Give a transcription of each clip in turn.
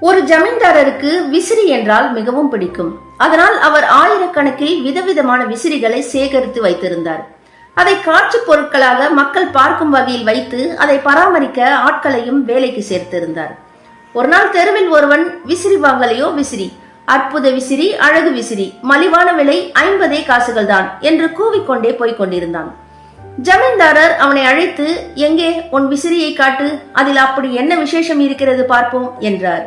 ஒரு ஜமீன்தாரருக்கு விசிறி என்றால் மிகவும் பிடிக்கும். அதனால் அவர் ஆயிரக்கணக்கில் விதவிதமான விசிறிகளை சேகரித்து வைத்திருந்தார். அதை காட்சி பொருட்களாக மக்கள் பார்க்கும் வகையில் வைத்து அதை பராமரிக்க ஆட்களையும் வேலைக்கு சேர்த்திருந்தார். ஒரு நாள் தெருவில் ஒருவன் விசிறி வாங்கலையோ விசிறி, அற்புத விசிறி, அழகு விசிறி, மலிவான விலை 50 காசுகள் தான் என்று கூவிக்கொண்டே போய்க் கொண்டிருந்தான். ஜமீன்தாரர் அவனை அழைத்து, எங்கே உன் விசிறியை காட்டு, அதில் அப்படி என்ன விசேஷம் இருக்கிறது பார்ப்போம் என்றார்.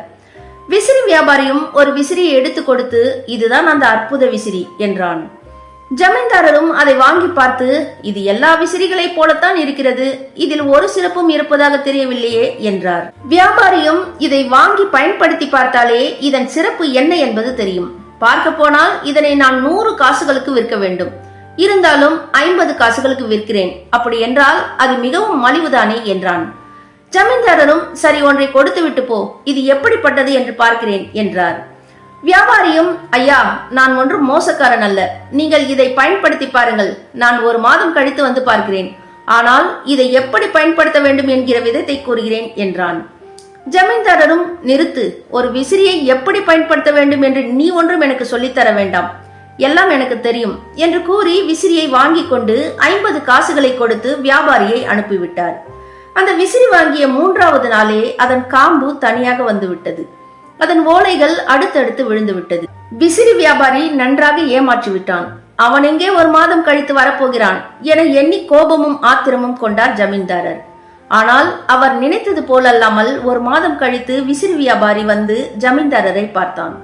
விசிறி வியாபாரியும் ஒரு விசிறியை எடுத்து கொடுத்து, இதுதான் அந்த அற்புத விசிறி என்றான். ஜமீன்தாரரும் அதை வாங்கி பார்த்து, இது எல்லா விசிறிகளை போலத்தான் இருக்கிறது, இதில் ஒரு சிறப்பும் இருப்பதாக தெரியவில்லையே என்றார். வியாபாரியும் இதை வாங்கி பயன்படுத்தி பார்த்தாலே இதன் சிறப்பு என்ன என்பது தெரியும். பார்க்க போனால் இதனை நான் 100 காசுகளுக்கு விற்க வேண்டும், இருந்தாலும் 50 காசுகளுக்கு விற்கிறேன், அப்படி என்றால் அது மிகவும் மலிவுதானே என்றான். ஜமீன்தாரரும், சரி, ஒன்றை கொடுத்து விட்டு போ, இது எப்படிப்பட்டது என்று பார்க்கிறேன் என்றார். வியாபாரியும், ஐயா, நான் ஒன்றும் மோசக்காரன் அல்ல, நீங்கள் இதை பயன்படுத்தி பாருங்கள், நான் 1 மாதம் கழித்து வந்து பார்க்கிறேன், ஆனால் இதை எப்படி பயன்படுத்த வேண்டும் என்கிற விதத்தை கூறுகிறேன் என்றான். ஜமீன்தாரரும், நிறுத்து, ஒரு விசிறியை எப்படி பயன்படுத்த வேண்டும் என்று நீ ஒன்றும் எனக்கு சொல்லித்தர வேண்டாம், எல்லாம் எனக்கு தெரியும் என்று கூறி விசிறியை வாங்கி கொண்டு 50 காசுகளை கொடுத்து வியாபாரியை அனுப்பிவிட்டார். அந்த விசிறி வாங்கிய 3வது நாளே அதன் காம்பு தனியாக வந்து விட்டது. அதன் ஓலைகள் அடுத்தடுத்து விழுந்து விட்டது. விசிறி வியாபாரி நன்றாக ஏமாற்றி விட்டான். அவன் எங்கே 1 மாதம் கழித்து வரப்போகிறான் என எண்ணி கோபமும் ஆத்திரமும் கொண்டார் ஜமீன்தாரர். ஆனால் அவர் நினைத்தது போலல்லாமல் 1 மாதம் கழித்து விசிறி வியாபாரி வந்து ஜமீன்தாரரை பார்த்தான்.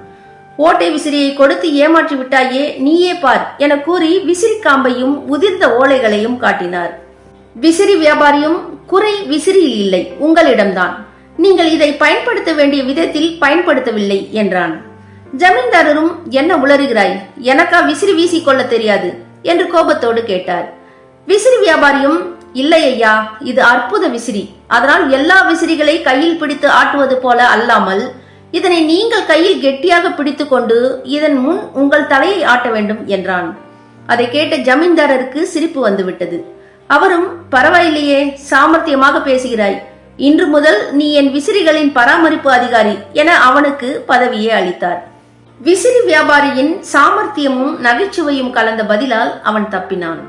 ஓட்டை விசிறியை கொடுத்து ஏமாற்றி விட்டாயே, நீயே பார் என கூறி விசிறி காம்பையும் உதிர்ந்த ஓலைகளையும் காட்டினார். விசிறி வியாபாரியும், குறை விசிறியில் இல்லை, உங்களிடம்தான், நீங்கள் இதை பயன்படுத்த வேண்டிய விதத்தில் பயன்படுத்தவில்லை என்றான். ஜமீன்தாரரும், என்ன உளறுகிறாய், எனக்கா விசிறி வீசிக்கொள்ள தெரியாது என்று கோபத்தோடு கேட்டார். விசிறி வியாபாரியும், இல்லை ஐயா, இது அற்புத விசிறி, அதனால் எல்லா விசிறிகளை கையில் பிடித்து ஆட்டுவது போல அல்லாமல் இதனை நீங்கள் கையில் கெட்டியாக பிடித்து கொண்டு இதன் முன் உங்கள் தலையை ஆட்ட வேண்டும் என்றான். அதை கேட்ட ஜமீன்தாரருக்கு சிரிப்பு வந்துவிட்டது. அவரும், பரவாயில்லையே, சாமர்த்தியமாக பேசுகிறாய், இன்று முதல் நீ என் விசிறிகளின் பராமரிப்பு அதிகாரி என அவனுக்கு பதவியை அளித்தார். விசிறி வியாபாரியின் சாமர்த்தியமும் நகைச்சுவையும் கலந்த பதிலால் அவன் தப்பினான்.